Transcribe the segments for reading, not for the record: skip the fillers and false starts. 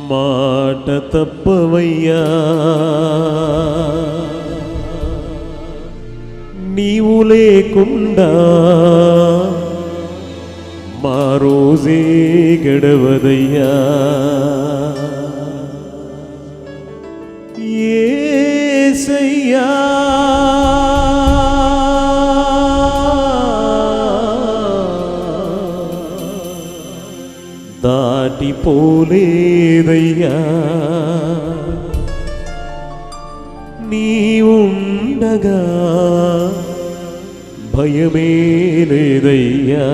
మాట తప్పవయ్యా, నీవు లేకుండా మా రోజే గడవదయ్యా. యేసయ్యా దాటిపోలేదయ్యా, నీవుండగా భయమే లేదయ్యా.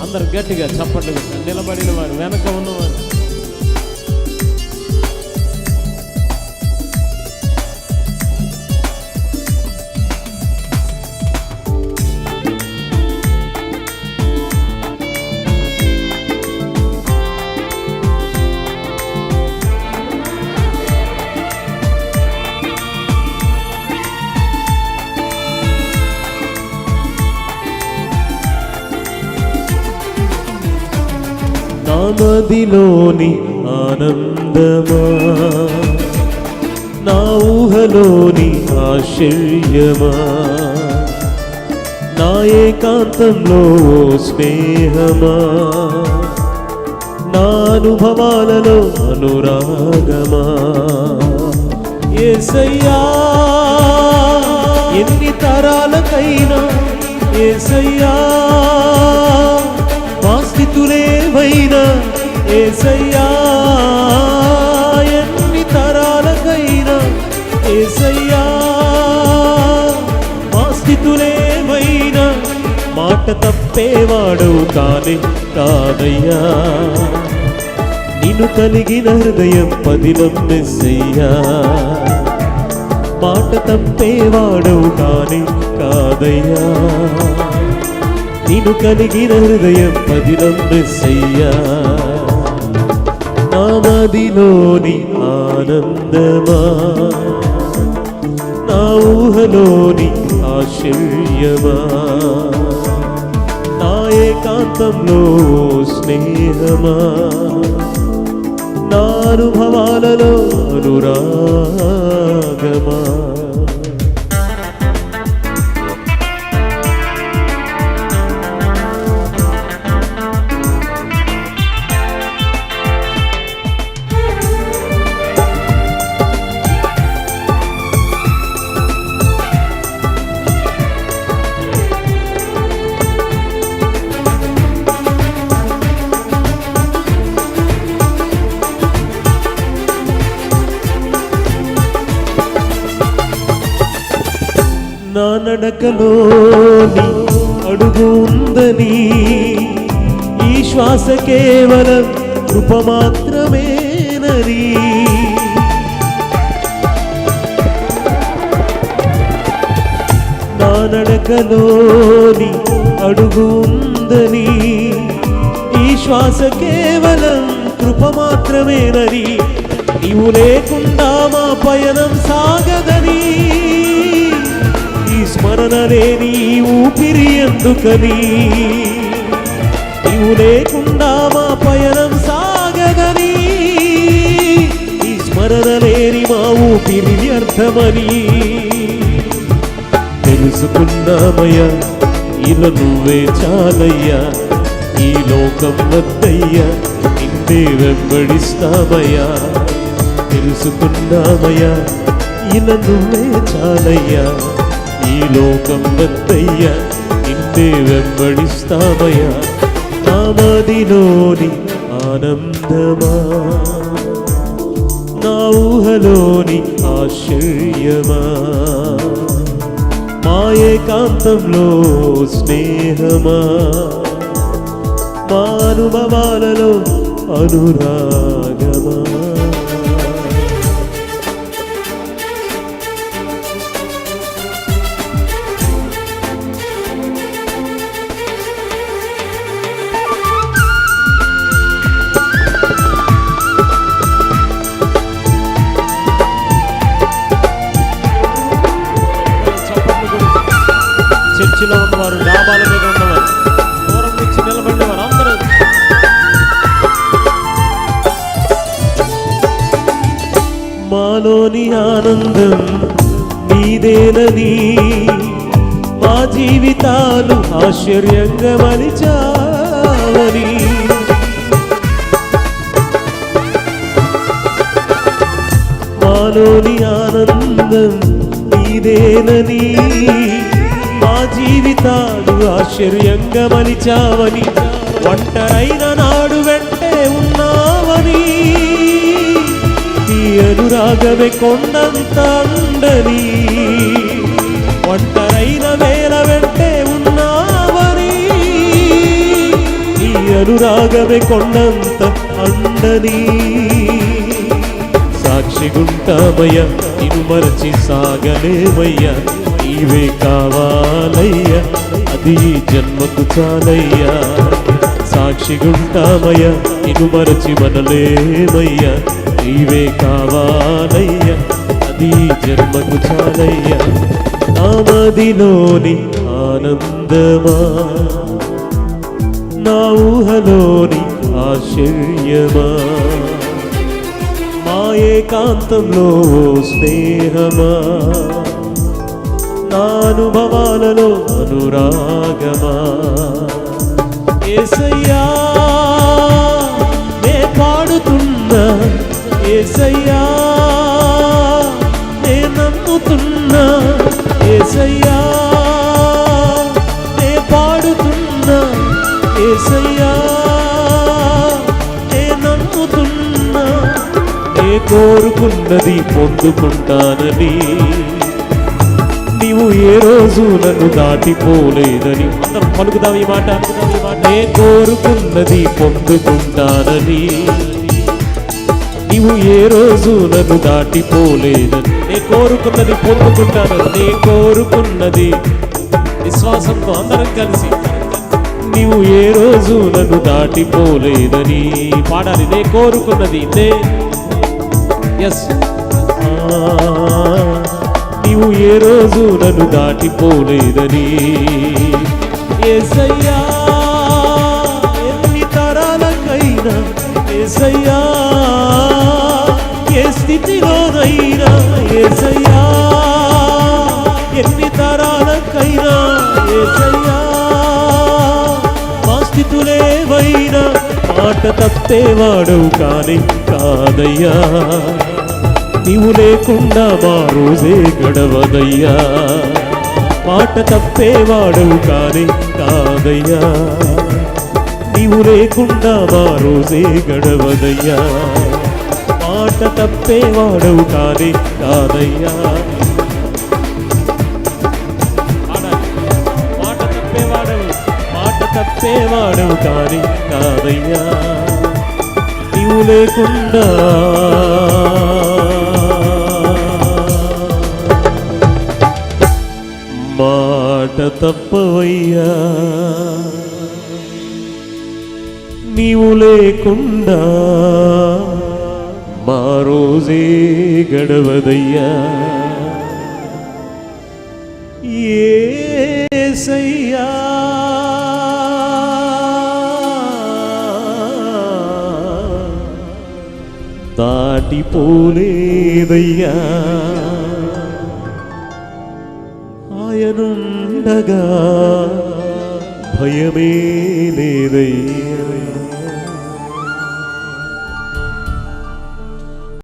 అందరు గట్టిగా చప్పట్లు నిలబడిన వారు, వెనక ఉన్నవారు నా మదిలోని ఆనందమా, నా ఊహలోని ఆశ్చర్యమా, నా ఏకాంతంలో స్నేహమా, నా అనుభవాలలో అనురాగమా. యేసయ్యా ఎన్ని తరాలకైనా యేసయ్యా మా స్థితులేవైనా యేసయ్యా, ఎన్ని తరాలకైనా యేసయ్యా మా స్థితులేవైనా మాట తప్పేవాడు కానే కాదయ్యా. నిన్ను కలిగిన హృదయం పదిలం మెస్సయ్యా, మాట తప్పేవాడు కానే కాదయ్యా. నిన్ను కలిగిన హృదయం పదిలం మెస్సయ్యా. నా మదిలోని ఆనందమా, నా ఊహలోని ఆశ్చర్యమా, నా ఏకాంతంలో స్నేహమా, నా అనుభవాలలో అనురాగమా. నా నడకలోని అడుగు ఉందని, ఈ శ్వాస కేవలం కృప మాత్రమేనని, నా నడకలోని అడుగు ఉందని, ఈ శ్వాస కేవలం కృప మాత్రమేనని, నీవు లేకుండా మా పయనం సాగదని, స్మరణ లేని ఊపిరి ఎందుకని, నీవు లేకుండా మా పయనం సాగదని, ఈ స్మరణ లేని మా ఊపిరి వ్యర్థమని తెలుసుకున్నామయ్యా. ఇలా నువ్వే చాలయ్యా, ఈ లోకం వద్దయ్యా, నిన్నే వెంబడిస్తామయ్యా. తెలుసుకున్నామయ్యా, ఇలా నువ్వే చాలయ్యా, ఈ లోకం వద్దయ్యా, నిన్నే వెంబడిస్తామయ్యా. నా మదిలోని ఆనందమా, నా ఊహలోని ఆశ్చర్యమా, మా ఏకాంతంలో స్నేహమా, మా అనుభవాలలో అనురాగమా. మాలోని ఆనందం నీదేనని మా జీవితాలు ఆశ్చర్యంగా మలిచావని మాలోని ఆనందం నీదేనని మా జీవితాలు ఆశ్చర్యంగా మలిచావని ఒంటరైన నాడు వెంటే ఉన్నావని నీ అనురాగమే కొండంత అండని ఒంటరైన వేళ వెంటే ఉన్నావని నీ అనురాగమే కొండంత అండని సాక్షిగుంటామయ్య నిన్ను మరచి సాగలేమయ్యా నీవే కావాలయ్యా అది ఈ జన్మకు చాలయ్యా సాక్షిగుంటామయ్య నిన్ను మరచి మనలేమయ్యా నీవే కావాలయ్యా అది ఈ జన్మకు చాలయ్యా నా మదిలోని ఆనందమా నా ఊహలోని ఆశ్చర్యమా మా ఏకాంతంలో స్నేహమా నా అనుభవాలలో అనురాగమా యేసయ్యా నే పాడుతున్నా యేసయ్యా నే నమ్ముతున్నా యేసయ్యా నే పాడుతున్నా యేసయ్యా నే నమ్ముతున్నా నే కోరుకున్నది పొందుకుంటానని నీవు ఏ రోజు నన్ను దాటిపోలేదని అందరం పలుకుదాం ఈ మాట నే కోరుకున్నది పొందుకుంటానని నీవు ఏ రోజు నన్ను దాటిపోలేదని నే కోరుకున్నది పొందుకుంటానని నే కోరుకున్నది విశ్వాసంతో అందరం కలిసి నీవు ఏ రోజు నన్ను దాటిపోలేదని పాడాలి నే కోరుకున్నది నే ఎస్ నీవు ఏ రోజు నన్ను దాటిపోలేదని యేసయ్యా ఎన్ని తరాలకైనా యేసయ్యా ఏ స్థితిలోనైనా యేసయ్యా ఎన్ని తరాలకైనా యేసయ్యా మా స్థితులేవైనా మాట తప్పేవాడవు కానీ కాదయ్యా నీవు లేకుండా మా రోజే గడవదయ్యా మాట తప్పేవాడవు కానీ కాదయ్యా నీవు లేకుండా మా రోజే గడవదయ్యా మాట తప్పేవాడవు కానీ కాదయ్యా మాట తప్పేవాడవు కానీ కాదయ్యా నీవు లేకుండా మాట తప్పవయ్యా నీవు లేకుండా మా రోజే గడవదయ్యా యేసయ్యా దాటిపోలేదయ్యా ఆయనుండగా భయమే లేదయ్యా